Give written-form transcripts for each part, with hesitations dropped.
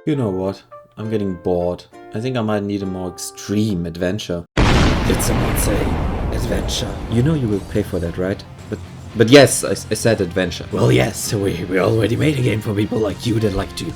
You know what? I'm getting bored. I think I might need a more extreme adventure. Did someone say adventure? You know you will pay for that, right? But yes, I said adventure. Well, yes, we already made a game for people like you that like to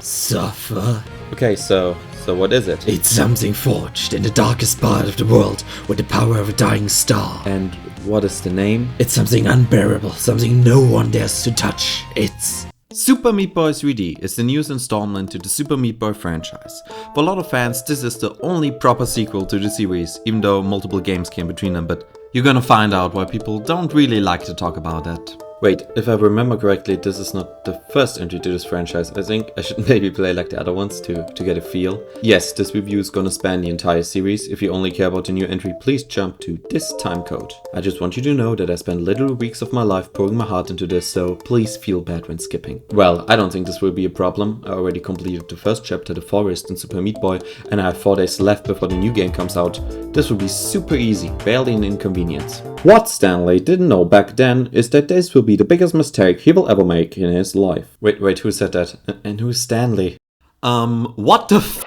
suffer. Okay, so what is it? It's something forged in the darkest part of the world with the power of a dying star. And what is the name? It's something unbearable, something no one dares to touch. It's Super Meat Boy 3D is the newest installment to the Super Meat Boy franchise. For a lot of fans, this is the only proper sequel to the series, even though multiple games came between them, but you're gonna find out why people don't really like to talk about that. Wait, if I remember correctly, this is not the first entry to this franchise. I think I should maybe play like the other ones to get a feel. Yes, this review is gonna span the entire series. If you only care about the new entry, please jump to this time code. I just want you to know that I spent literal weeks of my life pouring my heart into this, so please feel bad when skipping. Well, I don't think this will be a problem. I already completed the first chapter, The Forest, in Super Meat Boy, and I have 4 days left before the new game comes out. This will be super easy, barely an inconvenience. What Stanley didn't know back then is that this will be the biggest mistake he will ever make in his life. Wait, who said that? And who's Stanley? What the f***?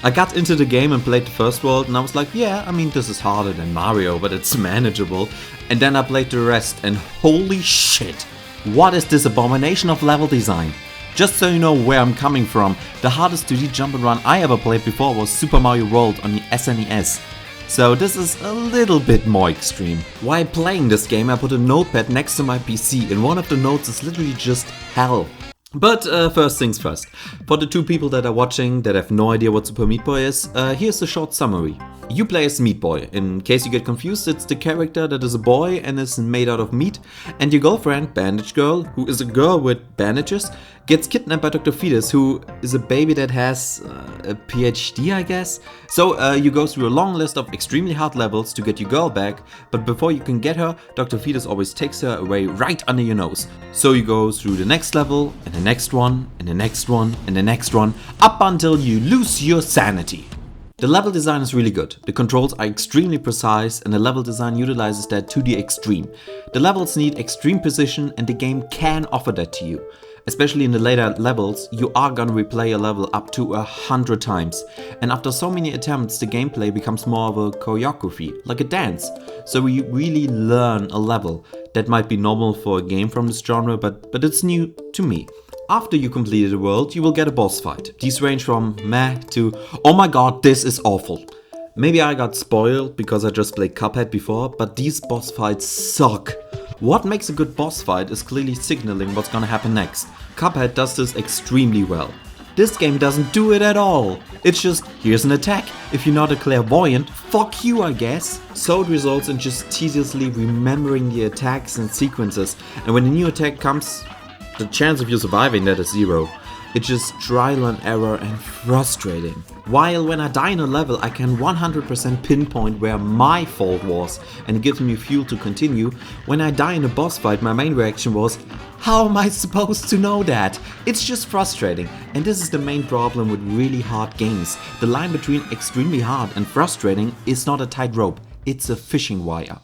I got into the game and played the first world and I was like, yeah, I mean, this is harder than Mario, but it's manageable. And then I played the rest and holy shit, what is this abomination of level design? Just so you know where I'm coming from, the hardest 2D jump and run I ever played before was Super Mario World on the SNES. So this is a little bit more extreme. While playing this game I put a notepad next to my PC and one of the notes is literally just hell. But first things first. For the 2 people that are watching that have no idea what Super Meat Boy is, here's a short summary. You play as Meat Boy. In case you get confused, it's the character that is a boy and is made out of meat. And your girlfriend, Bandage Girl, who is a girl with bandages, gets kidnapped by Dr. Fetus, who is a baby that has a PhD, I guess. So you go through a long list of extremely hard levels to get your girl back, but before you can get her, Dr. Fetus always takes her away right under your nose. So you go through the next level, and the next one, and the next one, and the next one, up until you lose your sanity. The level design is really good, the controls are extremely precise and the level design utilizes that to the extreme. The levels need extreme precision and the game can offer that to you. Especially in the later levels, you are gonna replay a level up to 100 times. And after so many attempts, the gameplay becomes more of a choreography, like a dance. So you really learn a level. That might be normal for a game from this genre, but it's new to me. After you completed the world, you will get a boss fight. These range from meh to oh my god, this is awful. Maybe I got spoiled because I just played Cuphead before, but these boss fights suck. What makes a good boss fight is clearly signaling what's gonna happen next. Cuphead does this extremely well. This game doesn't do it at all. It's just, here's an attack. If you're not a clairvoyant, fuck you, I guess. So it results in just tediously remembering the attacks and sequences, and when a new attack comes, the chance of you surviving that is 0. It's just trial and error and frustrating. While when I die in a level I can 100% pinpoint where my fault was and it gives me fuel to continue, when I die in a boss fight my main reaction was, how am I supposed to know that? It's just frustrating, and this is the main problem with really hard games. The line between extremely hard and frustrating is not a tightrope, it's a fishing wire.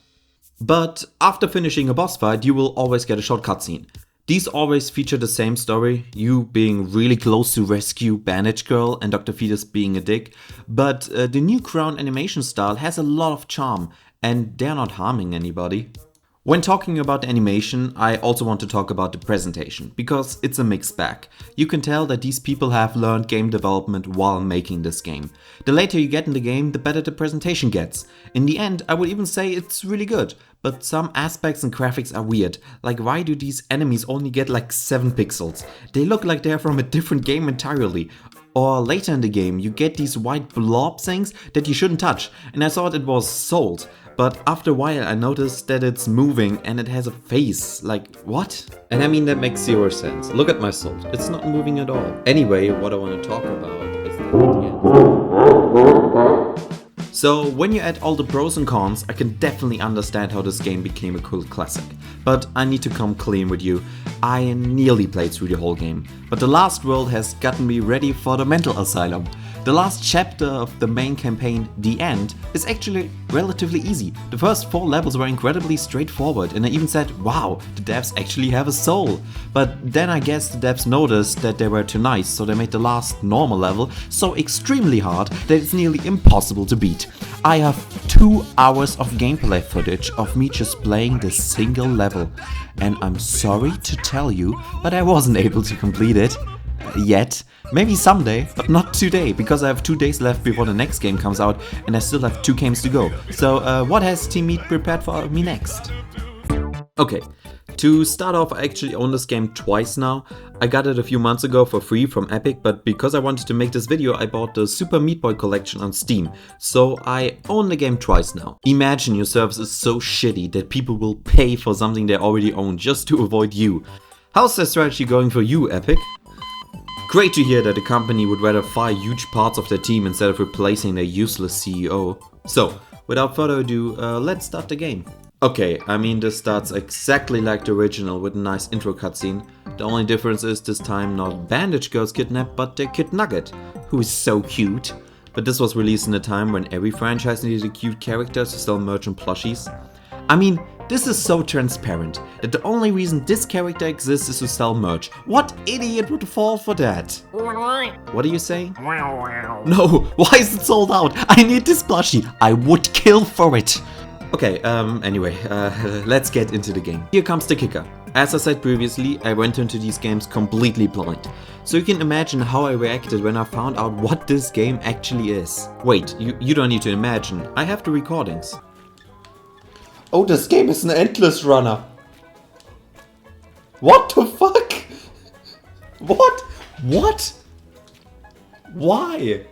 But after finishing a boss fight you will always get a short cutscene. These always feature the same story, you being really close to rescue Bandage Girl and Dr. Fetus being a dick, but the new crown animation style has a lot of charm and they're not harming anybody. When talking about the animation, I also want to talk about the presentation, because it's a mixed bag. You can tell that these people have learned game development while making this game. The later you get in the game, the better the presentation gets. In the end, I would even say it's really good, but some aspects and graphics are weird. Like, why do these enemies only get like 7 pixels? They look like they're from a different game entirely. Or later in the game, you get these white blob things that you shouldn't touch, and I thought it was salt. But after a while I noticed that it's moving and it has a face, like what? And I mean that makes 0 sense. Look at my salt, it's not moving at all. Anyway, what I want to talk about is the So when you add all the pros and cons, I can definitely understand how this game became a cult classic. But I need to come clean with you, I nearly played through the whole game. But the last world has gotten me ready for the mental asylum. The last chapter of the main campaign, The End, is actually relatively easy. The first 4 levels were incredibly straightforward, and I even said, wow, the devs actually have a soul. But then I guess the devs noticed that they were too nice, so they made the last normal level so extremely hard that it's nearly impossible to beat. I have 2 hours of gameplay footage of me just playing this single level, and I'm sorry to tell you, but I wasn't able to complete it. Yet. Maybe someday, but not today, because I have 2 days left before the next game comes out and I still have 2 games to go. So what has Team Meat prepared for me next? Okay, to start off, I actually own this game twice now. I got it a few months ago for free from Epic, but because I wanted to make this video, I bought the Super Meat Boy collection on Steam. So I own the game twice now. Imagine your service is so shitty that people will pay for something they already own just to avoid you. How's the strategy going for you, Epic? Great to hear that a company would rather fire huge parts of their team instead of replacing their useless CEO. So, without further ado, let's start the game. Okay, I mean this starts exactly like the original with a nice intro cutscene. The only difference is this time not Bandage Girl's kidnapped, but their Kid Nugget, who is so cute. But this was released in a time when every franchise needed a cute character to sell merch and plushies. I mean, this is so transparent that the only reason this character exists is to sell merch. What idiot would fall for that? What are you saying? No, why is it sold out? I need this plushie. I would kill for it. Okay, anyway, let's get into the game. Here comes the kicker. As I said previously, I went into these games completely blind. So you can imagine how I reacted when I found out what this game actually is. Wait, you don't need to imagine. I have the recordings. Oh, this game is an endless runner. What the fuck? What? Why?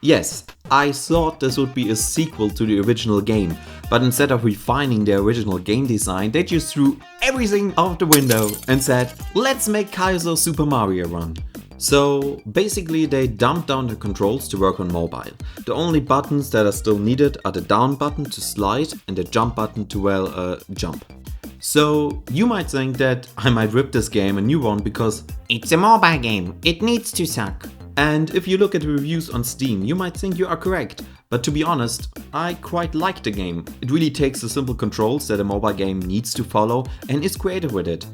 Yes, I thought this would be a sequel to the original game, but instead of refining their original game design, they just threw everything out the window and said, let's make Kaizo Super Mario Run. So basically they dumped down the controls to work on mobile. The only buttons that are still needed are the down button to slide and the jump button to, well, jump. So you might think that I might rip this game a new one because it's a mobile game, it needs to suck. And if you look at the reviews on Steam, you might think you are correct. But to be honest, I quite like the game. It really takes the simple controls that a mobile game needs to follow and is creative with it.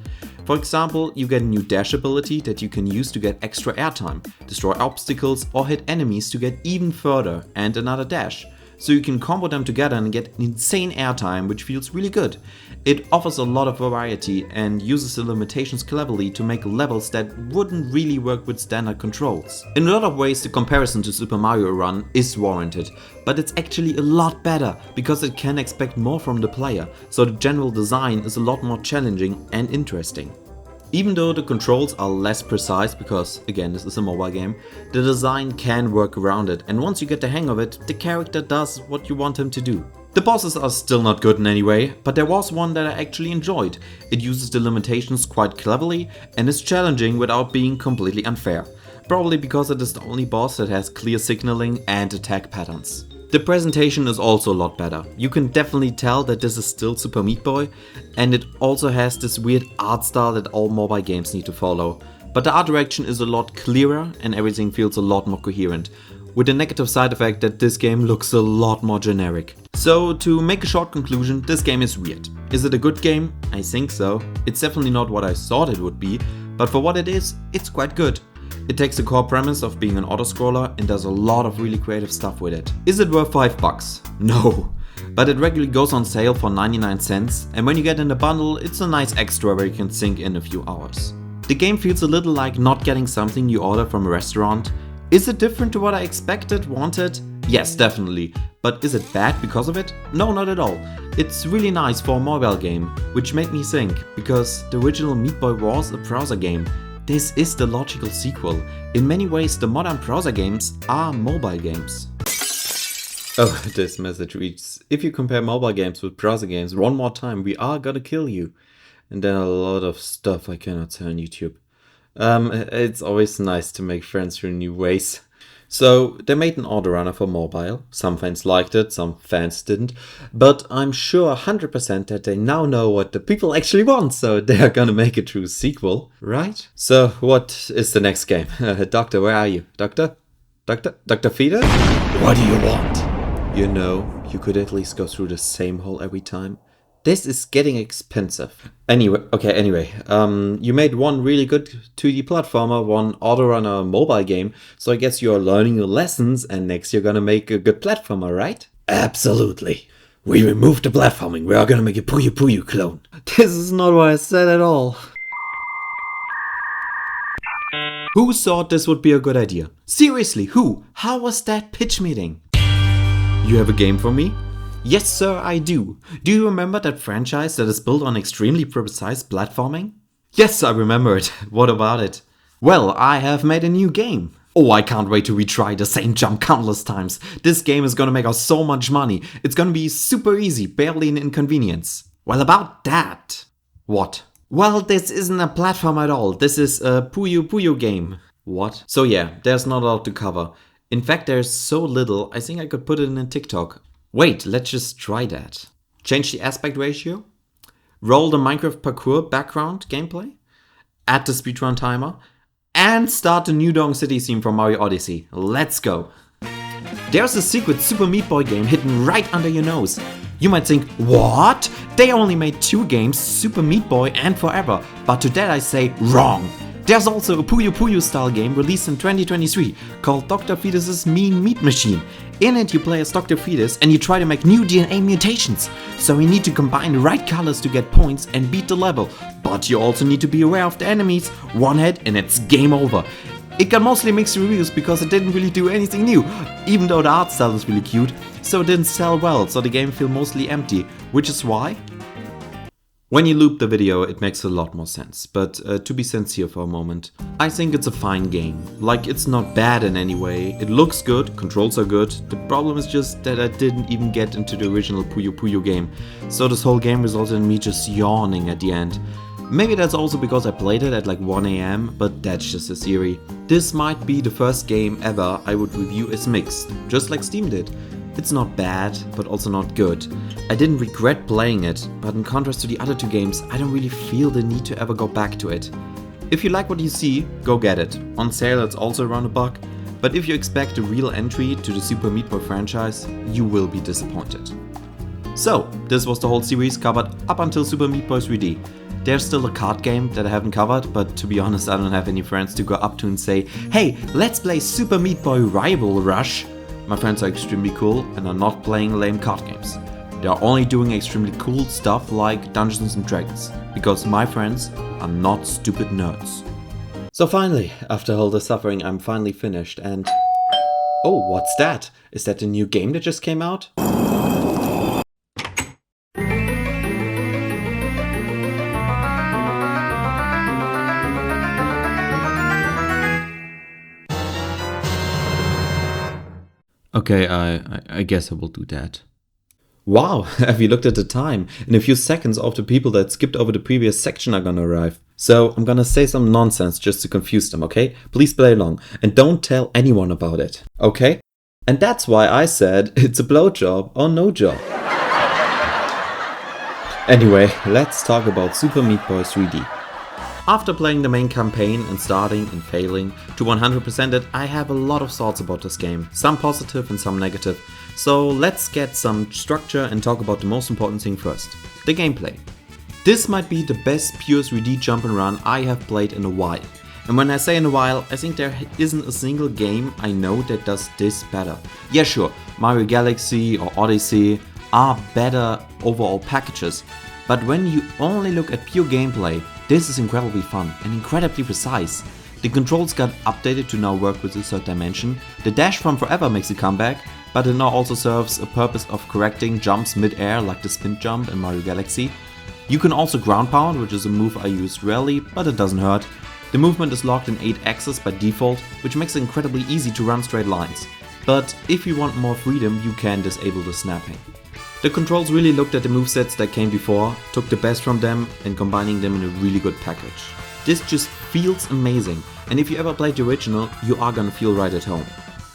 For example, you get a new dash ability that you can use to get extra airtime, destroy obstacles or hit enemies to get even further, and another dash. So you can combo them together and get insane airtime, which feels really good. It offers a lot of variety and uses the limitations cleverly to make levels that wouldn't really work with standard controls. In a lot of ways the comparison to Super Mario Run is warranted, but it's actually a lot better because it can expect more from the player, so the general design is a lot more challenging and interesting. Even though the controls are less precise because, again, this is a mobile game, the design can work around it, and once you get the hang of it, the character does what you want him to do. The bosses are still not good in any way, but there was one that I actually enjoyed. It uses the limitations quite cleverly and is challenging without being completely unfair. Probably because it is the only boss that has clear signaling and attack patterns. The presentation is also a lot better. You can definitely tell that this is still Super Meat Boy, and it also has this weird art style that all mobile games need to follow. But the art direction is a lot clearer and everything feels a lot more coherent, with the negative side effect that this game looks a lot more generic. So to make a short conclusion, this game is weird. Is it a good game? I think so. It's definitely not what I thought it would be, but for what it is, it's quite good. It takes the core premise of being an autoscroller and does a lot of really creative stuff with it. Is it worth $5? No. But it regularly goes on sale for 99 cents, and when you get in the bundle, it's a nice extra where you can sink in a few hours. The game feels a little like not getting something you order from a restaurant. Is it different to what I expected, wanted? Yes, definitely. But is it bad because of it? No, not at all. It's really nice for a mobile game, which made me think, because the original Meat Boy was a browser game. This is the logical sequel. In many ways, the modern browser games are mobile games. Oh, this message reads, if you compare mobile games with browser games one more time, we are gonna kill you. And then a lot of stuff I cannot say on YouTube. It's always nice to make friends through new ways. So they made an autorunner for mobile. Some fans liked it, some fans didn't. But I'm sure 100% that they now know what the people actually want, so they are gonna make a true sequel, right? So what is the next game? Doctor, where are you? Doctor? Dr. Fetus? What do you want? You know, you could at least go through the same hole every time. This is getting expensive. Anyway, you made one really good 2D platformer, one autorunner mobile game, so I guess you're learning your lessons and next you're gonna make a good platformer, right? Absolutely. We removed the platforming. We are gonna make a Puyo Puyo clone. This is not what I said at all. Who thought this would be a good idea? Seriously, who? How was that pitch meeting? You have a game for me? Yes sir, I do. Do you remember that franchise that is built on extremely precise platforming? Yes, I remember it. What about it? Well, I have made a new game. Oh, I can't wait to retry the same jump countless times. This game is gonna make us so much money. It's gonna be super easy, barely an inconvenience. Well, about that. What? Well, this isn't a platform at all. This is a Puyo Puyo game. What? So yeah, there's not a lot to cover. In fact, there's so little, I think I could put it in a TikTok. Wait, let's just try that. Change the aspect ratio. Roll the Minecraft parkour background gameplay. Add the speedrun timer. And start the New Dong City theme from Mario Odyssey. Let's go. There's a secret Super Meat Boy game hidden right under your nose. You might think, what? They only made 2 games, Super Meat Boy and Forever. But to that I say, wrong. There's also a Puyo Puyo style game released in 2023 called Dr. Fetus's Mean Meat Machine. In it you play as Dr. Fetus and you try to make new DNA mutations. So you need to combine the right colors to get points and beat the level. But you also need to be aware of the enemies. One hit and it's game over. It got mostly mixed reviews because it didn't really do anything new, even though the art style is really cute, so it didn't sell well, so the game felt mostly empty, which is why? When you loop the video, it makes a lot more sense, but to be sincere for a moment, I think it's a fine game. Like, it's not bad in any way, it looks good, controls are good, the problem is just that I didn't even get into the original Puyo Puyo game, so this whole game resulted in me just yawning at the end. Maybe that's also because I played it at like 1 AM, but that's just a theory. This might be the first game ever I would review as mixed, just like Steam did. It's not bad, but also not good. I didn't regret playing it, but in contrast to the other 2 games, I don't really feel the need to ever go back to it. If you like what you see, go get it. On sale it's also around $1, but if you expect a real entry to the Super Meat Boy franchise, you will be disappointed. So, this was the whole series covered up until Super Meat Boy 3D. There's still a card game that I haven't covered, but to be honest I don't have any friends to go up to and say, hey, let's play Super Meat Boy Rival Rush. My friends are extremely cool and are not playing lame card games. They are only doing extremely cool stuff like Dungeons and Dragons, because my friends are not stupid nerds. So finally, after all the suffering, I'm finally finished and... Oh, what's that? Is that the new game that just came out? Okay, I guess I will do that. Wow, have you looked at the time? In a few seconds all the people that skipped over the previous section are gonna arrive. So I'm gonna say some nonsense just to confuse them, okay? Please play along and don't tell anyone about it, okay? And that's why I said it's a blowjob or no job. Anyway, let's talk about Super Meat Boy 3D. After playing the main campaign and starting and failing to 100% it, I have a lot of thoughts about this game, some positive and some negative. So let's get some structure and talk about the most important thing first, the gameplay. This might be the best pure 3D jump and run I have played in a while. And when I say in a while, I think there isn't a single game I know that does this better. Yeah sure, Mario Galaxy or Odyssey are better overall packages, but when you only look at pure gameplay, this is incredibly fun and incredibly precise. The controls got updated to now work with the third dimension. The dash from Forever makes a comeback, but it now also serves a purpose of correcting jumps mid-air like the spin jump in Mario Galaxy. You can also ground pound, which is a move I use rarely, but it doesn't hurt. The movement is locked in 8 axes by default, which makes it incredibly easy to run straight lines. But if you want more freedom, you can disable the snapping. The controls really looked at the movesets that came before, took the best from them and combining them in a really good package. This just feels amazing, and if you ever played the original, you are gonna feel right at home.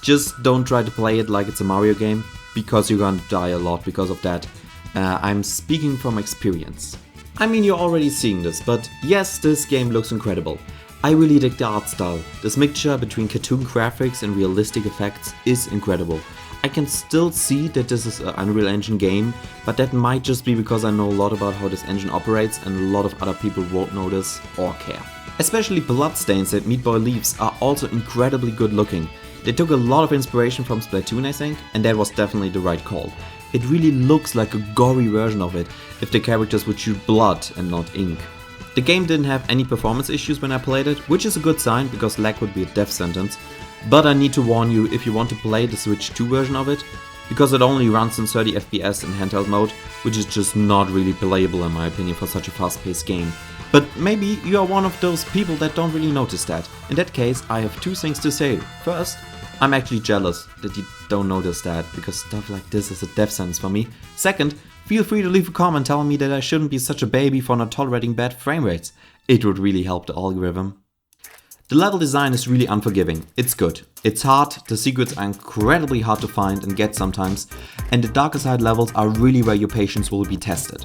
Just don't try to play it like it's a Mario game, because you're gonna die a lot because of that. I'm speaking from experience. I mean, you're already seeing this, but yes, this game looks incredible. I really dig the art style. This mixture between cartoon graphics and realistic effects is incredible. I can still see that this is an Unreal Engine game, but that might just be because I know a lot about how this engine operates and a lot of other people won't notice or care. Especially bloodstains that Meat Boy leaves are also incredibly good looking. They took a lot of inspiration from Splatoon, I think, and that was definitely the right call. It really looks like a gory version of it if the characters would shoot blood and not ink. The game didn't have any performance issues when I played it, which is a good sign because lag would be a death sentence. But I need to warn you if you want to play the Switch 2 version of it, because it only runs in 30 FPS in handheld mode, which is just not really playable in my opinion for such a fast-paced game. But maybe you are one of those people that don't really notice that. In that case, I have two things to say. First, I'm actually jealous that you don't notice that, because stuff like this is a death sentence for me. Second, feel free to leave a comment telling me that I shouldn't be such a baby for not tolerating bad frame rates. It would really help the algorithm. The level design is really unforgiving. It's good. It's hard, the secrets are incredibly hard to find and get sometimes, and the darker side levels are really where your patience will be tested.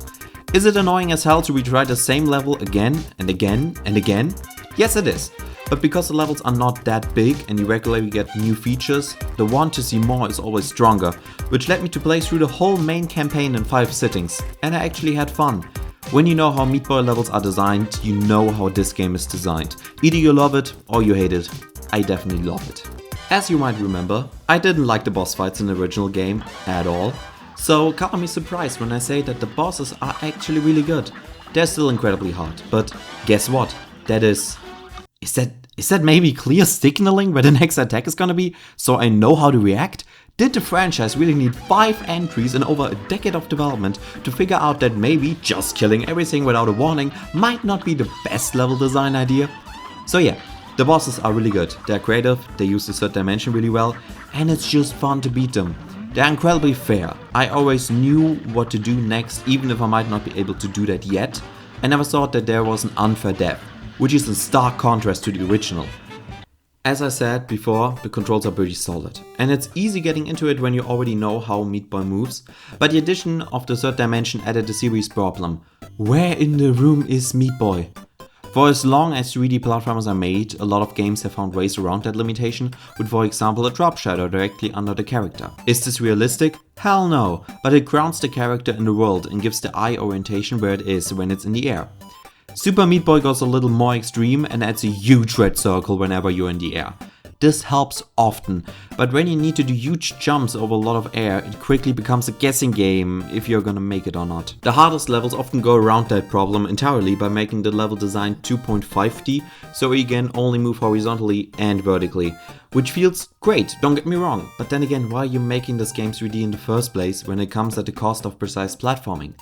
Is it annoying as hell to retry the same level again and again and again? Yes, it is. But because the levels are not that big and you regularly get new features, the want to see more is always stronger, which led me to play through the whole main campaign in 5 sittings, and I actually had fun. When you know how Meat Boy levels are designed, you know how this game is designed. Either you love it or you hate it. I definitely love it. As you might remember, I didn't like the boss fights in the original game at all, so color me surprised when I say that the bosses are actually really good. They're still incredibly hard, but guess what? Is that maybe clear signaling where the next attack is gonna be, so I know how to react? Did the franchise really need 5 entries and over a decade of development to figure out that maybe just killing everything without a warning might not be the best level design idea? So yeah, the bosses are really good, they're creative, they use the third dimension really well, and it's just fun to beat them. They're incredibly fair. I always knew what to do next, even if I might not be able to do that yet. I never thought that there was an unfair death, which is in stark contrast to the original. As I said before, the controls are pretty solid, and it's easy getting into it when you already know how Meat Boy moves, but the addition of the third dimension added a serious problem. Where in the room is Meat Boy? For as long as 3D platformers are made, a lot of games have found ways around that limitation, with for example a drop shadow directly under the character. Is this realistic? Hell no, but it grounds the character in the world and gives the eye orientation where it is when it's in the air. Super Meat Boy goes a little more extreme and adds a huge red circle whenever you're in the air. This helps often, but when you need to do huge jumps over a lot of air, it quickly becomes a guessing game if you're gonna make it or not. The hardest levels often go around that problem entirely by making the level design 2.5D, so you can only move horizontally and vertically. Which feels great, don't get me wrong, but then again, why are you making this game 3D in the first place when it comes at the cost of precise platforming?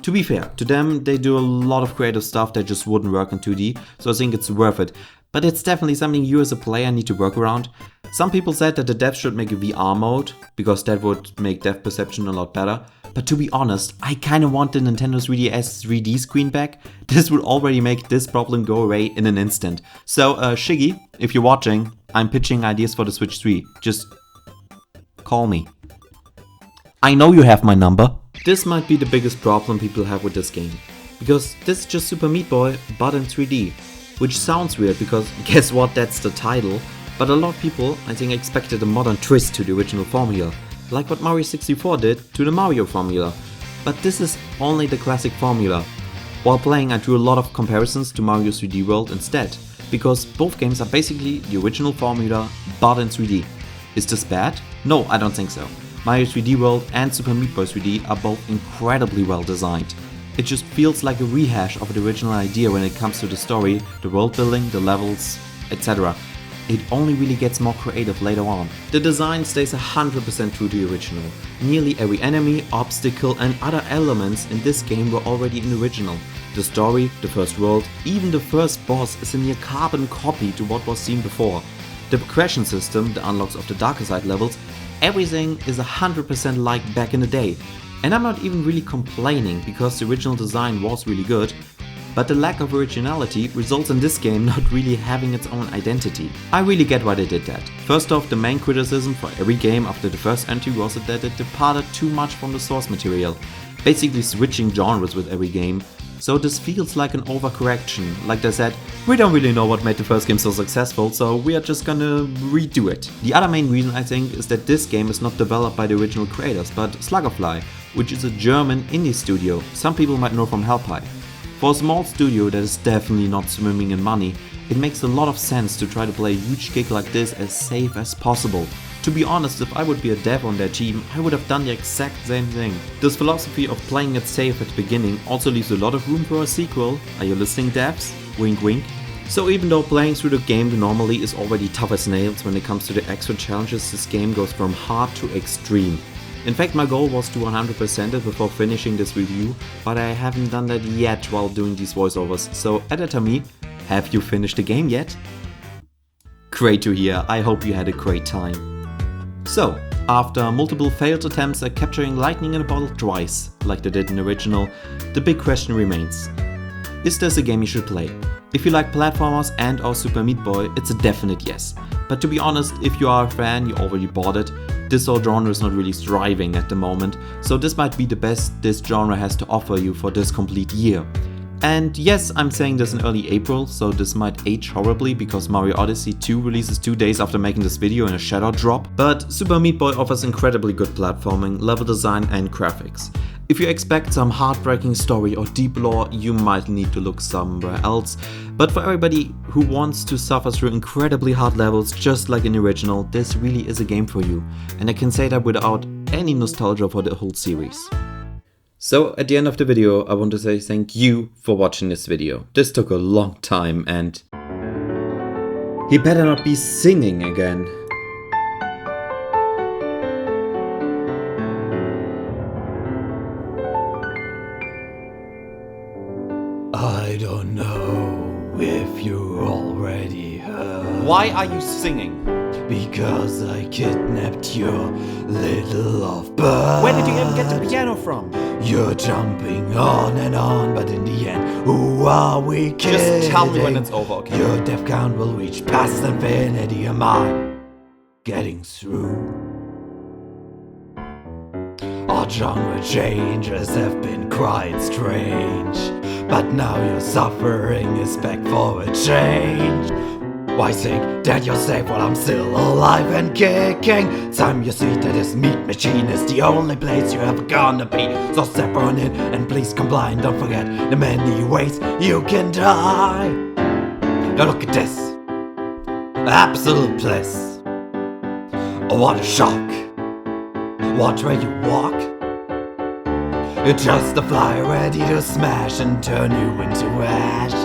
To be fair, to them they do a lot of creative stuff that just wouldn't work in 2D, so I think it's worth it. But it's definitely something you as a player need to work around. Some people said that the devs should make a VR mode, because that would make depth perception a lot better. But to be honest, I kinda want the Nintendo 3DS 3D screen back. This would already make this problem go away in an instant. So Shiggy, if you're watching, I'm pitching ideas for the Switch 3. Just call me. I know you have my number. This might be the biggest problem people have with this game, because this is just Super Meat Boy but in 3D, which sounds weird because guess what, that's the title, but a lot of people I think expected a modern twist to the original formula, like what Mario 64 did to the Mario formula, but this is only the classic formula. While playing I drew a lot of comparisons to Mario 3D World instead, because both games are basically the original formula but in 3D. Is this bad? No, I don't think so. Mario 3D World and Super Meat Boy 3D are both incredibly well designed. It just feels like a rehash of the original idea when it comes to the story, the world building, the levels, etc. It only really gets more creative later on. The design stays 100% true to the original. Nearly every enemy, obstacle and other elements in this game were already in the original. The story, the first world, even the first boss is a near carbon copy to what was seen before. The progression system, the unlocks of the darker side levels, everything is 100% like back in the day. And I'm not even really complaining because the original design was really good, but the lack of originality results in this game not really having its own identity. I really get why they did that. First off, the main criticism for every game after the first entry was that it departed too much from the source material, basically switching genres with every game. so this feels like an overcorrection. Like they said, we don't really know what made the first game so successful, so we are just gonna redo it. The other main reason I think is that this game is not developed by the original creators, but Sluggerfly, which is a German indie studio some people might know from Hellpie. For a small studio that is definitely not swimming in money, it makes a lot of sense to try to play a huge gig like this as safe as possible. To be honest, if I would be a dev on their team, I would have done the exact same thing. This philosophy of playing it safe at the beginning also leaves a lot of room for a sequel. Are you listening, devs? Wink wink. So even though playing through the game normally is already tough as nails, when it comes to the extra challenges, this game goes from hard to extreme. In fact, my goal was to 100% it before finishing this review, but I haven't done that yet while doing these voiceovers. So editor me, have you finished the game yet? Great to hear, I hope you had a great time. So, after multiple failed attempts at capturing lightning in a bottle twice, like they did in the original, the big question remains. Is this a game you should play? If you like platformers and or Super Meat Boy, it's a definite yes. But to be honest, if you are a fan, you already bought it. This whole genre is not really thriving at the moment, so this might be the best this genre has to offer you for this complete year. And yes, I'm saying this in early April, so this might age horribly because Mario Odyssey 2 releases 2 days after making this video in a shadow drop, but Super Meat Boy offers incredibly good platforming, level design and graphics. If you expect some heartbreaking story or deep lore, you might need to look somewhere else, but for everybody who wants to suffer through incredibly hard levels just like in the original, this really is a game for you, and I can say that without any nostalgia for the whole series. So at the end of the video, I want to say thank you for watching this video. This took a long time and he better not be singing again. I don't know if you already heard. Why are you singing? Because I kidnapped your little lovebird. Where did you even get the piano from? You're jumping on, but in the end, who are we kidding? Just tell me when it's over, okay? Your death count will reach past infinity. Am I getting through? Our genre changes have been quite strange, but now your suffering is back for a change. Why think that you're safe while I'm still alive and kicking? Time you see that this meat machine is the only place you're ever gonna be. So step on in and please comply and don't forget the many ways you can die. Now look at this, absolute bliss. Oh, what a shock. Watch where you walk. You're just a fly ready to smash and turn you into ash.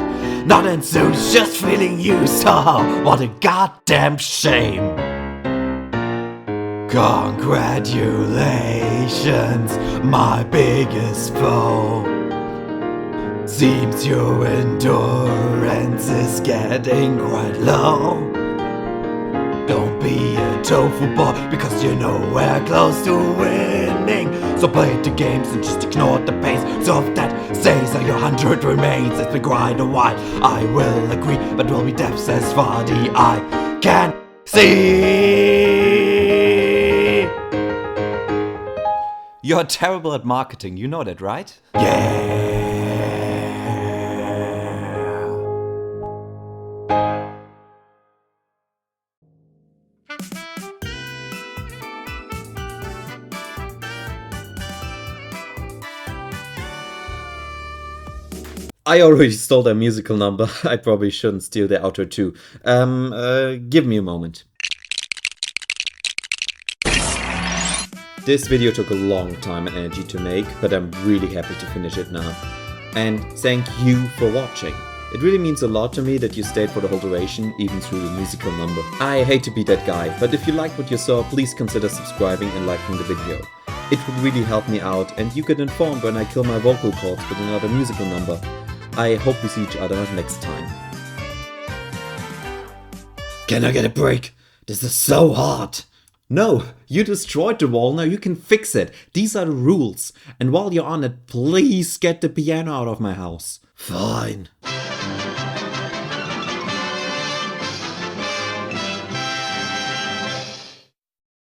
Not enthused, just feeling used. Oh, what a goddamn shame. Congratulations, my biggest foe. Seems your endurance is getting quite low. Don't be a tofu boy, because you're nowhere close to winning. So play the games and just ignore the pace. So if that stays on your 100 remains, it's been quite a while, I will agree, but will be deaths as far the eye can see. You're terrible at marketing, you know that, right? Yeah. I already stole their musical number. I probably shouldn't steal their outro too. Give me a moment. This video took a long time and energy to make, but I'm really happy to finish it now. And thank you for watching. It really means a lot to me that you stayed for the whole duration, even through the musical number. I hate to be that guy, but if you liked what you saw, please consider subscribing and liking the video. It would really help me out, and you get informed when I kill my vocal cords with another musical number. I hope we see each other next time. Can I get a break? This is so hard. No, you destroyed the wall, now you can fix it. These are the rules. And while you're on it, please get the piano out of my house. Fine.